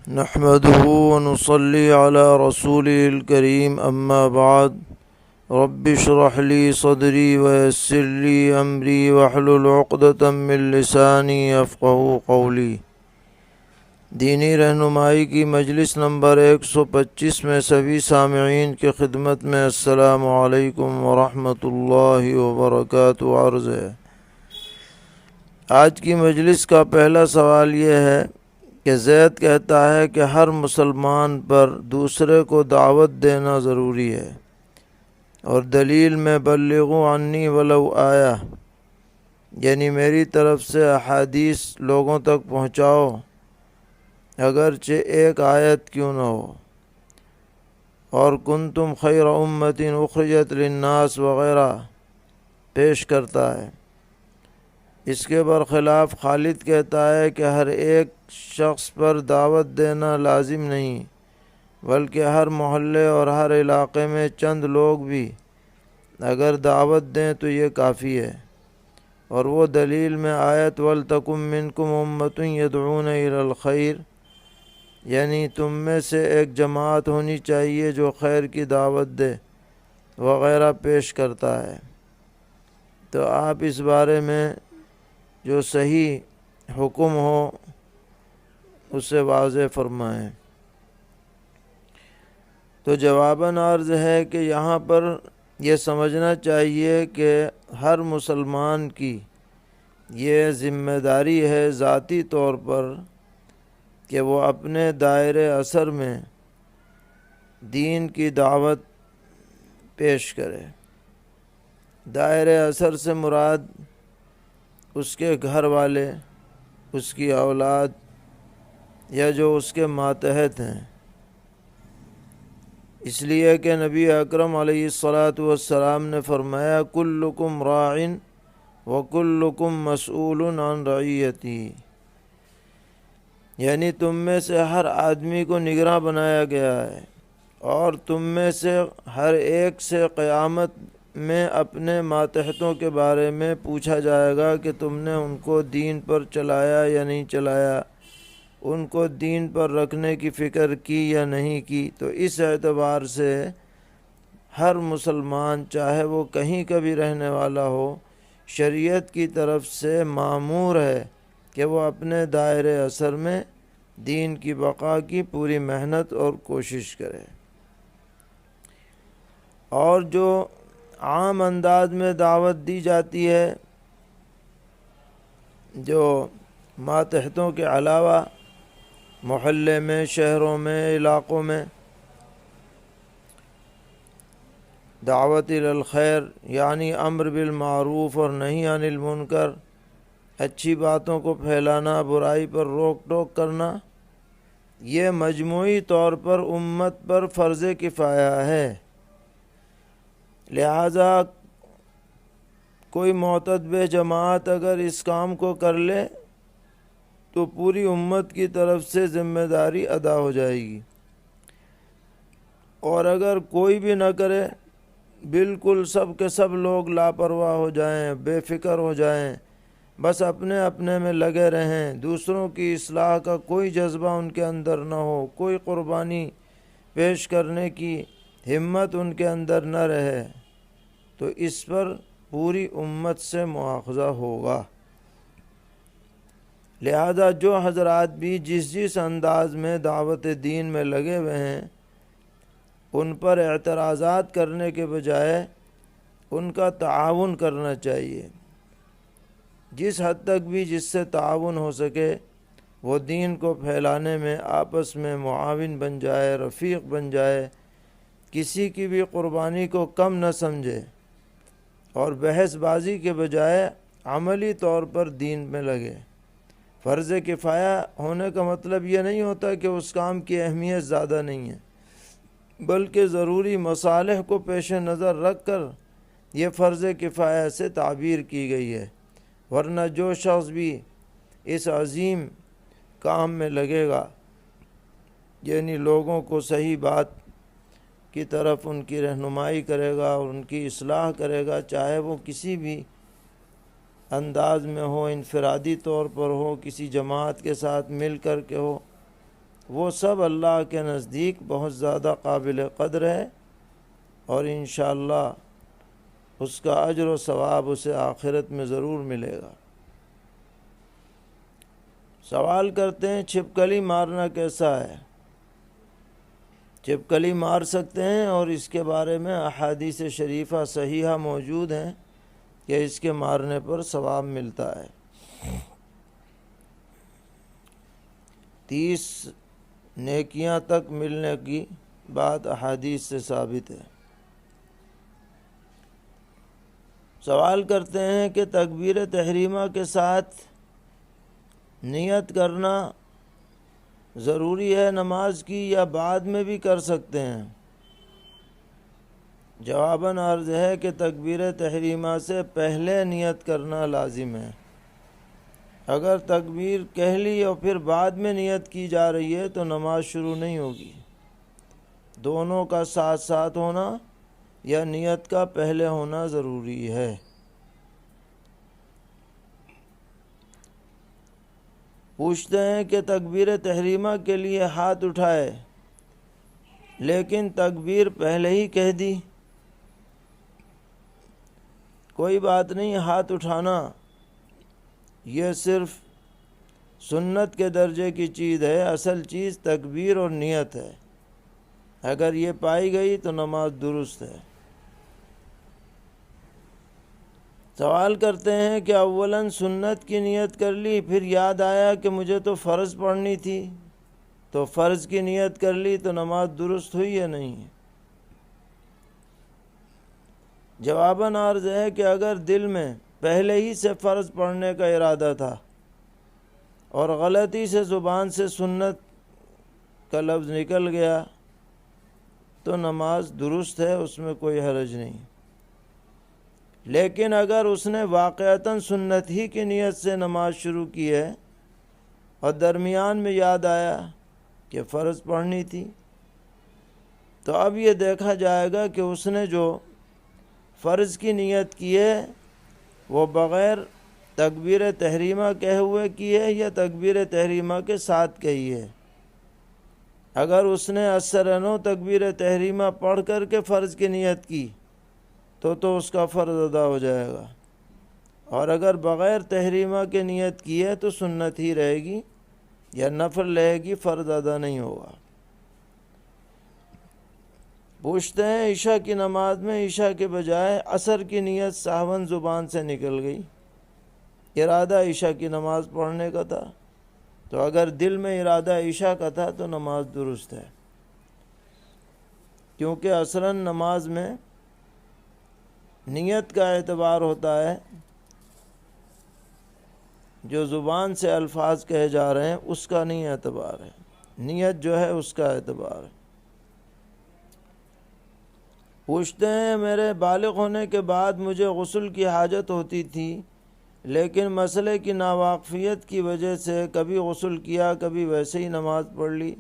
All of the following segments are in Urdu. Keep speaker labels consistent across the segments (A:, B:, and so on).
A: نحمده ونصلي على رسوله الكريم أما بعد رب اشرح لي صدري ويسر لي أمري واحلل عقدة من لساني يفقهوا قولي۔ دینی رہنمائی کی مجلس نمبر 125 میں سبھی سامعین کی خدمت میں السلام علیکم ورحمۃ اللہ وبرکاتہ عرض ہے۔ آج کی مجلس کا پہلا سوال یہ ہے کہ زید کہتا ہے کہ ہر مسلمان پر دوسرے کو دعوت دینا ضروری ہے، اور دلیل میں بلغوا عنی ولو آیا، یعنی میری طرف سے احادیث لوگوں تک پہنچاؤ اگرچہ ایک آیت کیوں نہ ہو، اور کنتم خیر امت اخرجت للناس وغیرہ پیش کرتا ہے۔ اس کے برخلاف خالد کہتا ہے کہ ہر ایک شخص پر دعوت دینا لازم نہیں، بلکہ ہر محلے اور ہر علاقے میں چند لوگ بھی اگر دعوت دیں تو یہ کافی ہے، اور وہ دلیل میں آیت وَلْتَكُن مِّنْكُمْ أُمَّةٌ يَدْعُونَ إِلَى الْخَيْرِ، یعنی تم میں سے ایک جماعت ہونی چاہیے جو خیر کی دعوت دے وغیرہ پیش کرتا ہے۔ تو آپ اس بارے میں جو صحیح حکم ہو اسے واضح فرمائیں۔ تو جواباً عرض ہے کہ یہاں پر یہ سمجھنا چاہیے کہ ہر مسلمان کی یہ ذمہ داری ہے ذاتی طور پر کہ وہ اپنے دائرۂ اثر میں دین کی دعوت پیش کرے۔ دائرۂ اثر سے مراد اس کے گھر والے، اس کی اولاد یا جو اس کے ماتحت ہیں، اس لیے کہ نبی اکرم علیہ الصلاۃ والسلام نے فرمایا کلکم راع وکلکم مسئول عن رعیتہ، یعنی تم میں سے ہر آدمی کو نگراں بنایا گیا ہے، اور تم میں سے ہر ایک سے قیامت میں اپنے ماتحتوں کے بارے میں پوچھا جائے گا کہ تم نے ان کو دین پر چلایا یا نہیں چلایا، ان کو دین پر رکھنے کی فکر کی یا نہیں کی۔ تو اس اعتبار سے ہر مسلمان چاہے وہ کہیں کا بھی رہنے والا ہو، شریعت کی طرف سے مامور ہے کہ وہ اپنے دائرۂ اثر میں دین کی بقا کی پوری محنت اور کوشش کرے، اور جو عام انداز میں دعوت دی جاتی ہے، جو ماتحتوں کے علاوہ محلے میں، شہروں میں، علاقوں میں دعوت الی الخیر، یعنی امر بالمعروف اور نہی عن المنکر، اچھی باتوں کو پھیلانا، برائی پر روک ٹوک کرنا، یہ مجموعی طور پر امت پر فرض کفایہ ہے۔ لہذا کوئی معتدب جماعت اگر اس کام کو کر لے تو پوری امت کی طرف سے ذمہ داری ادا ہو جائے گی، اور اگر کوئی بھی نہ کرے، بالکل سب کے سب لوگ لاپرواہ ہو جائیں، بے فکر ہو جائیں، بس اپنے اپنے میں لگے رہیں، دوسروں کی اصلاح کا کوئی جذبہ ان کے اندر نہ ہو، کوئی قربانی پیش کرنے کی ہمت ان کے اندر نہ رہے، تو اس پر پوری امت سے مواخذہ ہوگا۔ لہذا جو حضرات بھی جس انداز میں دعوت دین میں لگے ہوئے ہیں، ان پر اعتراضات کرنے کے بجائے ان کا تعاون کرنا چاہیے۔ جس حد تک بھی جس سے تعاون ہو سکے وہ دین کو پھیلانے میں آپس میں معاون بن جائے، رفیق بن جائے، کسی کی بھی قربانی کو کم نہ سمجھے، اور بحث بازی کے بجائے عملی طور پر دین میں لگے۔ فرض کفایہ ہونے کا مطلب یہ نہیں ہوتا کہ اس کام کی اہمیت زیادہ نہیں ہے، بلکہ ضروری مصالح کو پیش نظر رکھ کر یہ فرض کفایہ سے تعبیر کی گئی ہے، ورنہ جو شخص بھی اس عظیم کام میں لگے گا، یعنی لوگوں کو صحیح بات کی طرف ان کی رہنمائی کرے گا اور ان کی اصلاح کرے گا، چاہے وہ کسی بھی انداز میں ہو، انفرادی طور پر ہو، کسی جماعت کے ساتھ مل کر کے ہو، وہ سب اللہ کے نزدیک بہت زیادہ قابل قدر ہے، اور انشاءاللہ اس کا اجر و ثواب اسے آخرت میں ضرور ملے گا۔ سوال کرتے ہیں چھپکلی مارنا کیسا ہے؟ چھپکلی مار سکتے ہیں، اور اس کے بارے میں احادیث شریفہ صحیحہ موجود ہیں کہ اس کے مارنے پر ثواب ملتا ہے۔ 30 نیکیاں تک ملنے کی بات احادیث سے ثابت ہے۔ سوال کرتے ہیں کہ تکبیر تحریمہ کے ساتھ نیت کرنا ضروری ہے نماز کی، یا بعد میں بھی کر سکتے ہیں؟ جواباً عرض ہے کہ تکبیر تحریمہ سے پہلے نیت کرنا لازم ہے۔ اگر تکبیر کہہ لی اور پھر بعد میں نیت کی جا رہی ہے تو نماز شروع نہیں ہوگی۔ دونوں کا ساتھ ساتھ ہونا یا نیت کا پہلے ہونا ضروری ہے۔ پوچھتے ہیں کہ تکبیر تحریمہ کے لیے ہاتھ اٹھائے لیکن تکبیر پہلے ہی کہہ دی۔ کوئی بات نہیں، ہاتھ اٹھانا یہ صرف سنت کے درجے کی چیز ہے، اصل چیز تکبیر اور نیت ہے۔ اگر یہ پائی گئی تو نماز درست ہے۔ سوال کرتے ہیں کہ اولاً سنت کی نیت کر لی، پھر یاد آیا کہ مجھے تو فرض پڑھنی تھی، تو فرض کی نیت کر لی تو نماز درست ہوئی یا نہیں؟ جواباً عرض ہے کہ اگر دل میں پہلے ہی سے فرض پڑھنے کا ارادہ تھا اور غلطی سے زبان سے سنت کا لفظ نکل گیا تو نماز درست ہے، اس میں کوئی حرج نہیں۔ لیکن اگر اس نے واقعتاً سنت ہی کی نیت سے نماز شروع کی ہے اور درمیان میں یاد آیا کہ فرض پڑھنی تھی، تو اب یہ دیکھا جائے گا کہ اس نے جو فرض کی نیت کی ہے وہ بغیر تکبیر تحریمہ کہے ہوئے کی ہے یا تکبیر تحریمہ کے ساتھ کہی ہے۔ اگر اس نے اثرنو تکبیر تحریمہ پڑھ کر کے فرض کی نیت کی تو اس کا فرض ادا ہو جائے گا، اور اگر بغیر تحریمہ کے نیت کی ہے تو سنت ہی رہے گی یا نفل رہے گی، فرض ادا نہیں ہوگا۔ پوچھتے ہیں عشاء کی نماز میں عشاء کے بجائے عصر کی نیت سہون زبان سے نکل گئی، ارادہ عشاء کی نماز پڑھنے کا تھا، تو اگر دل میں ارادہ عشاء کا تھا تو نماز درست ہے، کیونکہ عصراً نماز میں نیت کا اعتبار ہوتا ہے، جو زبان سے الفاظ کہے جا رہے ہیں اس کا نہیں اعتبار ہے، نیت جو ہے اس کا اعتبار ہے۔ پوچھتے ہیں میرے بالغ ہونے کے بعد مجھے غسل کی حاجت ہوتی تھی، لیکن مسئلے کی ناواقفیت کی وجہ سے کبھی غسل کیا کبھی ویسے ہی نماز پڑھ لی،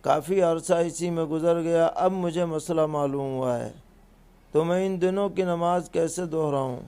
A: کافی عرصہ اسی میں گزر گیا، اب مجھے مسئلہ معلوم ہوا ہے تو میں ان دنوں کی نماز کیسے دہراؤں؟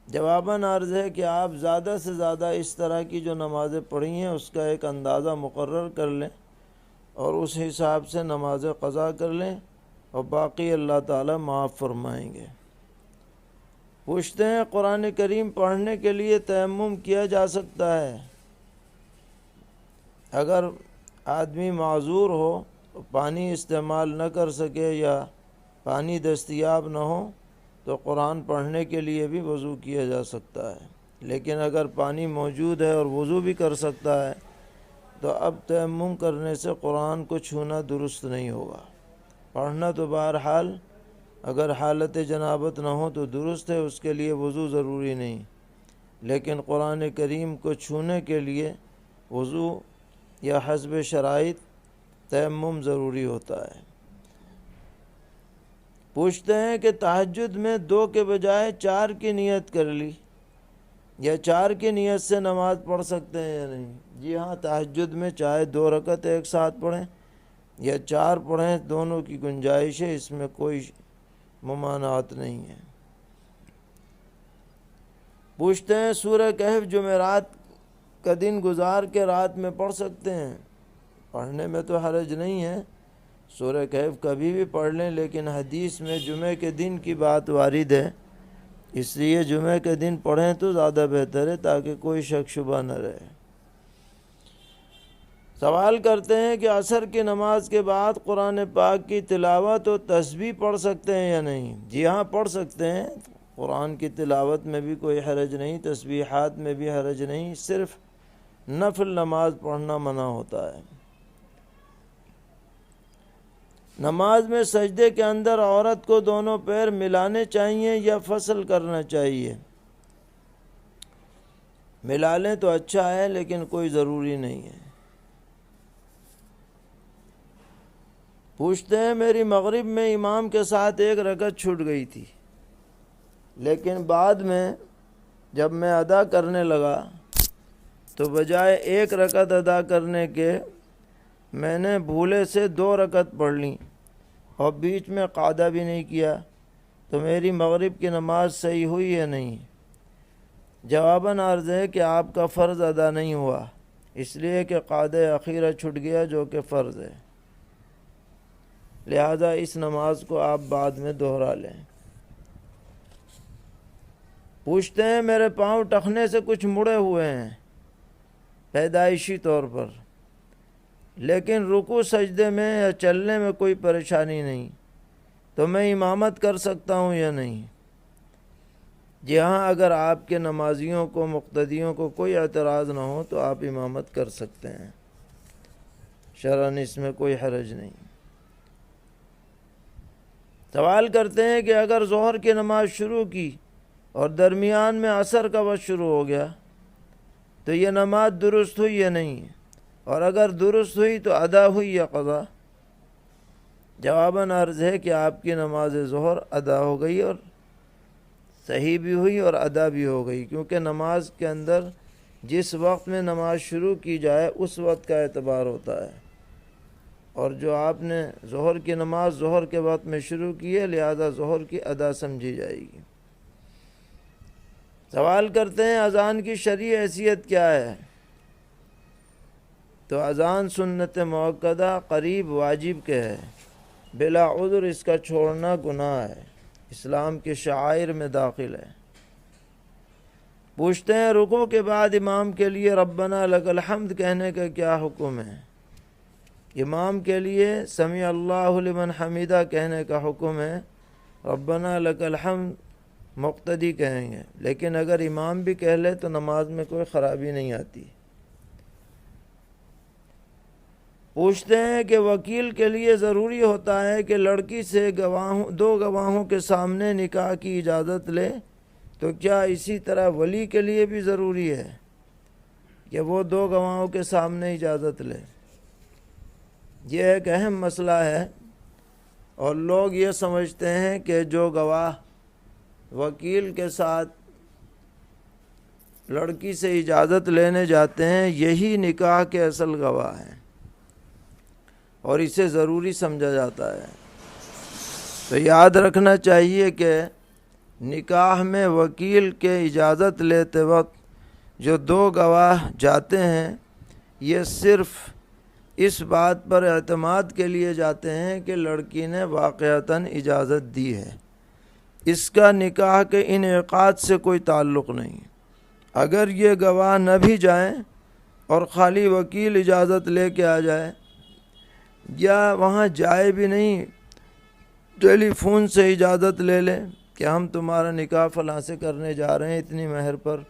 A: جواباً عرض ہے کہ آپ زیادہ سے زیادہ اس طرح کی جو نمازیں پڑھی ہیں اس کا ایک اندازہ مقرر کر لیں اور اس حساب سے نماز قضا کر لیں، اور باقی اللہ تعالیٰ معاف فرمائیں گے۔ پوچھتے ہیں قرآن کریم پڑھنے کے لیے تیمم کیا جا سکتا ہے؟ اگر آدمی معذور ہو، پانی استعمال نہ کر سکے یا پانی دستیاب نہ ہو تو قرآن پڑھنے کے لیے بھی وضو کیا جا سکتا ہے، لیکن اگر پانی موجود ہے اور وضو بھی کر سکتا ہے تو اب تیمم کرنے سے قرآن کو چھونا درست نہیں ہوگا۔ پڑھنا تو بہرحال اگر حالت جنابت نہ ہو تو درست ہے، اس کے لیے وضو ضروری نہیں، لیکن قرآن کریم کو چھونے کے لیے وضو یا حسب شرائط تیمم ضروری ہوتا ہے۔ پوچھتے ہیں کہ تہجد میں 2 کے بجائے 4 کی نیت کر لی، یا 4 کی نیت سے نماز پڑھ سکتے ہیں یا نہیں؟ جی ہاں، تہجد میں چاہے 2 رکعت ایک ساتھ پڑھیں یا 4 پڑھیں، دونوں کی گنجائش ہے، اس میں کوئی ممانعت نہیں ہے۔ پوچھتے ہیں سورہ کہف جمعرات کا دن گزار کے رات میں پڑھ سکتے ہیں، پڑھنے میں تو حرج نہیں ہے، سورہ کہف کبھی بھی پڑھ لیں، لیکن حدیث میں جمعہ کے دن کی بات وارد ہے، اس لیے جمعہ کے دن پڑھیں تو زیادہ بہتر ہے تاکہ کوئی شک شبہ نہ رہے۔ سوال کرتے ہیں کہ عصر کی نماز کے بعد قرآن پاک کی تلاوت و تسبیح پڑھ سکتے ہیں یا نہیں؟ جی ہاں، پڑھ سکتے ہیں، قرآن کی تلاوت میں بھی کوئی حرج نہیں، تسبیحات میں بھی حرج نہیں، صرف نفل نماز پڑھنا منع ہوتا ہے۔ نماز میں سجدے کے اندر عورت کو دونوں پیر ملانے چاہیے یا فصل کرنا چاہیے؟ ملا لیں تو اچھا ہے، لیکن کوئی ضروری نہیں ہے۔ پوچھتے ہیں میری مغرب میں امام کے ساتھ ایک رکعت چھوٹ گئی تھی، لیکن بعد میں جب میں ادا کرنے لگا تو بجائے ایک رکعت ادا کرنے کے میں نے بھولے سے 2 رکعت پڑھ لیں اور بیچ میں قعدہ بھی نہیں کیا، تو میری مغرب کی نماز صحیح ہوئی یا نہیں؟ جواباً عرض ہے کہ آپ کا فرض ادا نہیں ہوا، اس لیے کہ قعدہ اخیرہ چھٹ گیا جو کہ فرض ہے، لہذا اس نماز کو آپ بعد میں دوہرا لیں۔ پوچھتے ہیں میرے پاؤں ٹخنے سے کچھ مڑے ہوئے ہیں پیدائشی طور پر، لیکن رکوع سجدے میں یا چلنے میں کوئی پریشانی نہیں، تو میں امامت کر سکتا ہوں یا نہیں؟ جی ہاں، اگر آپ کے نمازیوں کو، مقتدیوں کو کوئی اعتراض نہ ہو تو آپ امامت کر سکتے ہیں، شرعاً اس میں کوئی حرج نہیں۔ سوال کرتے ہیں کہ اگر ظہر کی نماز شروع کی اور درمیان میں عصر کا وقت شروع ہو گیا تو یہ نماز درست ہوئی یا نہیں؟ اور اگر درست ہوئی تو ادا ہوئی یا قضا؟ جواباً عرض ہے کہ آپ کی نماز ظہر ادا ہو گئی، اور صحیح بھی ہوئی اور ادا بھی ہو گئی، کیونکہ نماز کے اندر جس وقت میں نماز شروع کی جائے اس وقت کا اعتبار ہوتا ہے، اور جو آپ نے ظہر کی نماز ظہر کے وقت میں شروع کی ہے، لہذا ظہر کی ادا سمجھی جائے گی۔ سوال کرتے ہیں اذان کی شرعی حیثیت کیا ہے؟ تو اذان سنت مؤکدہ قریب واجب کے ہے، بلا عذر اس کا چھوڑنا گناہ ہے، اسلام کے شعائر میں داخل ہے۔ پوچھتے ہیں رکوع کے بعد امام کے لیے ربنا لک الحمد کہنے کا کیا حکم ہے؟ امام کے لیے سمیع اللہ لمن حمیدہ کہنے کا حکم ہے، ربنا لک الحمد مقتدی کہیں گے، لیکن اگر امام بھی کہہ لے تو نماز میں کوئی خرابی نہیں آتی۔ پوچھتے ہیں کہ وکیل کے لیے ضروری ہوتا ہے کہ لڑکی سے 2 گواہوں کے سامنے نکاح کی اجازت لے، تو کیا اسی طرح ولی کے لیے بھی ضروری ہے کہ وہ 2 گواہوں کے سامنے اجازت لے؟ یہ ایک اہم مسئلہ ہے، اور لوگ یہ سمجھتے ہیں کہ جو گواہ وکیل کے ساتھ لڑکی سے اجازت لینے جاتے ہیں یہی نکاح کے اصل گواہ ہیں، اور اسے ضروری سمجھا جاتا ہے۔ تو یاد رکھنا چاہیے کہ نکاح میں وکیل کے اجازت لیتے وقت جو 2 گواہ جاتے ہیں یہ صرف اس بات پر اعتماد کے لیے جاتے ہیں کہ لڑکی نے واقعتاً اجازت دی ہے، اس کا نکاح کے انعقاد سے کوئی تعلق نہیں۔ اگر یہ گواہ نہ بھی جائیں اور خالی وکیل اجازت لے کے آ جائے، یا وہاں جائے بھی نہیں، ٹیلی فون سے اجازت لے لیں کہ ہم تمہارا نکاح فلاں سے کرنے جا رہے ہیں اتنی مہر پر،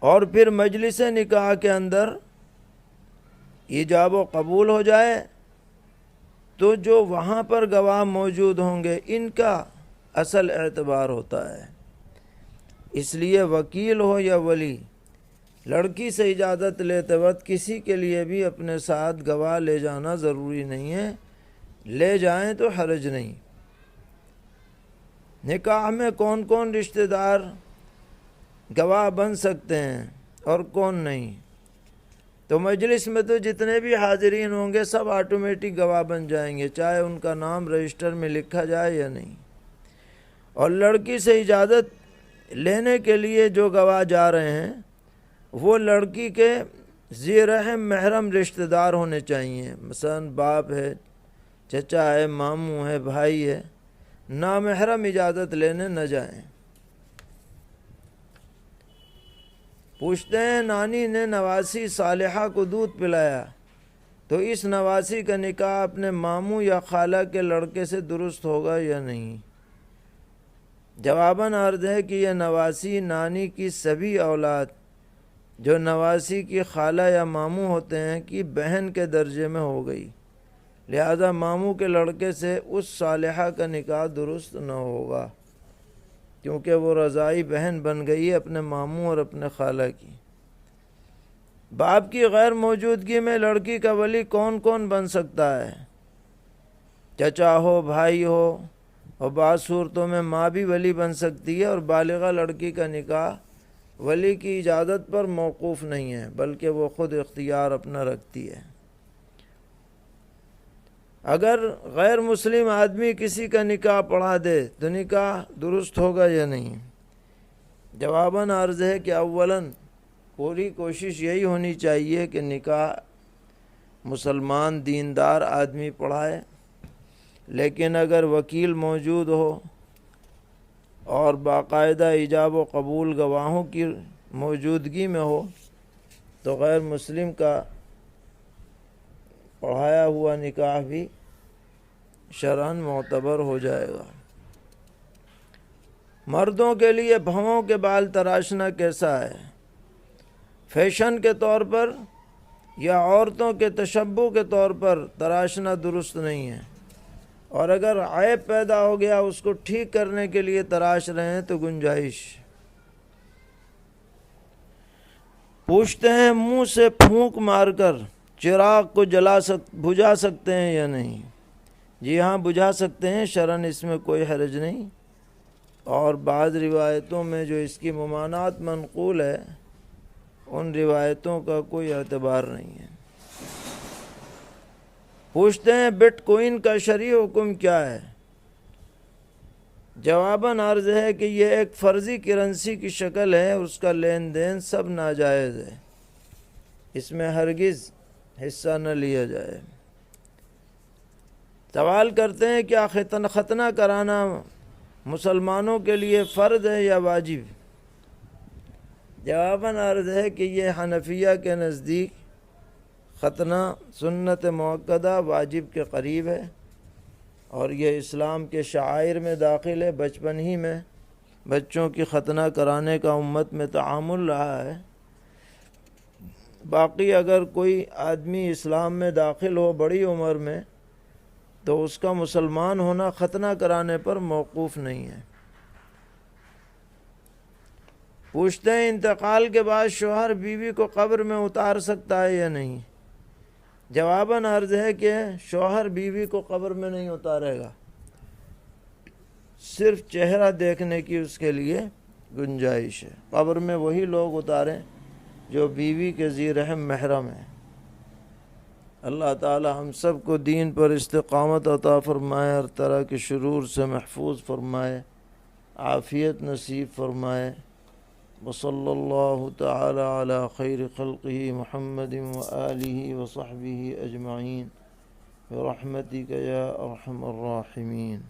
A: اور پھر مجلس نکاح کے اندر ایجاب و قبول ہو جائے، تو جو وہاں پر گواہ موجود ہوں گے ان کا اصل اعتبار ہوتا ہے۔ اس لیے وکیل ہو یا ولی، لڑکی سے اجازت لیتے وقت کسی کے لیے بھی اپنے ساتھ گواہ لے جانا ضروری نہیں ہے، لے جائیں تو حرج نہیں۔ نکاح میں کون کون رشتہ دار گواہ بن سکتے ہیں اور کون نہیں؟ تو مجلس میں تو جتنے بھی حاضرین ہوں گے سب آٹومیٹک گواہ بن جائیں گے، چاہے ان کا نام رجسٹر میں لکھا جائے یا نہیں۔ اور لڑکی سے اجازت لینے کے لیے جو گواہ جا رہے ہیں وہ لڑکی کے ذی رحم محرم رشتہ دار ہونے چاہیے، مثلا باپ ہے، چچا ہے، ماموں ہے، بھائی ہے، نامحرم اجازت لینے نہ جائیں۔ پوچھتے ہیں نانی نے نواسی صالحہ کو دودھ پلایا تو اس نواسی کا نکاح اپنے ماموں یا خالہ کے لڑکے سے درست ہوگا یا نہیں؟ جواباً عرض ہے کہ یہ نواسی نانی کی سبھی اولاد جو نواسی کی خالہ یا ماموں ہوتے ہیں کی بہن کے درجے میں ہو گئی، لہذا ماموں کے لڑکے سے اس صالحہ کا نکاح درست نہ ہوگا، کیونکہ وہ رضاعی بہن بن گئی ہے اپنے ماموں اور اپنے خالہ کی۔ باپ کی غیر موجودگی میں لڑکی کا ولی کون کون بن سکتا ہے؟ چچا ہو، بھائی ہو، اور بعض صورتوں میں ماں بھی ولی بن سکتی ہے، اور بالغہ لڑکی کا نکاح ولی کی اجازت پر موقوف نہیں ہے بلکہ وہ خود اختیار اپنا رکھتی ہے۔ اگر غیر مسلم آدمی کسی کا نکاح پڑھا دے تو نکاح درست ہوگا یا نہیں؟ جواباً عرض ہے کہ اولاً پوری کوشش یہی ہونی چاہیے کہ نکاح مسلمان دیندار آدمی پڑھائے، لیکن اگر وکیل موجود ہو اور باقاعدہ ایجاب و قبول گواہوں کی موجودگی میں ہو تو غیر مسلم کا پڑھایا ہوا نکاح بھی شرعاً معتبر ہو جائے گا۔ مردوں کے لیے بھووں کے بال تراشنا کیسا ہے؟ فیشن کے طور پر یا عورتوں کے تشبہ کے طور پر تراشنا درست نہیں ہے، اور اگر عیب پیدا ہو گیا اس کو ٹھیک کرنے کے لیے تراش رہے ہیں تو گنجائش۔ پوچھتے ہیں منہ سے پھونک مار کر چراغ کو بجھا سکتے ہیں یا نہیں؟ جی ہاں، بجھا سکتے ہیں، شرعاً اس میں کوئی حرج نہیں، اور بعض روایتوں میں جو اس کی ممانعت منقول ہے ان روایتوں کا کوئی اعتبار نہیں ہے۔ پوچھتے ہیں بٹ کوئن کا شرعی حکم کیا ہے؟ جواباً عرض ہے کہ یہ ایک فرضی کرنسی کی شکل ہے، اس کا لین دین سب ناجائز ہے، اس میں ہرگز حصہ نہ لیا جائے۔ سوال کرتے ہیں کیا ختنہ کرانا مسلمانوں کے لیے فرض ہے یا واجب؟ جواباً عرض ہے کہ یہ حنفیہ کے نزدیک ختنہ سنت مؤکدہ واجب کے قریب ہے، اور یہ اسلام کے شعائر میں داخل ہے۔ بچپن ہی میں بچوں کی ختنہ کرانے کا امت میں تعامل رہا ہے۔ باقی اگر کوئی آدمی اسلام میں داخل ہو بڑی عمر میں تو اس کا مسلمان ہونا ختنہ کرانے پر موقوف نہیں ہے۔ پوچھتے ہیں انتقال کے بعد شوہر بیوی کو قبر میں اتار سکتا ہے یا نہیں؟ جواباً عرض ہے کہ شوہر بیوی کو قبر میں نہیں اتارے گا، صرف چہرہ دیکھنے کی اس کے لیے گنجائش ہے۔ قبر میں وہی لوگ اتاریں جو بیوی کے ذی رحم محرم ہیں۔ اللہ تعالی ہم سب کو دین پر استقامت عطا فرمائے، ہر طرح کے شرور سے محفوظ فرمائے، عافیت نصیب فرمائے۔ وصلی اللہ تعالی علی خیر خلقہ محمد وآلہ وصحبہ اجمعین برحمتک یا ارحم الراحمین۔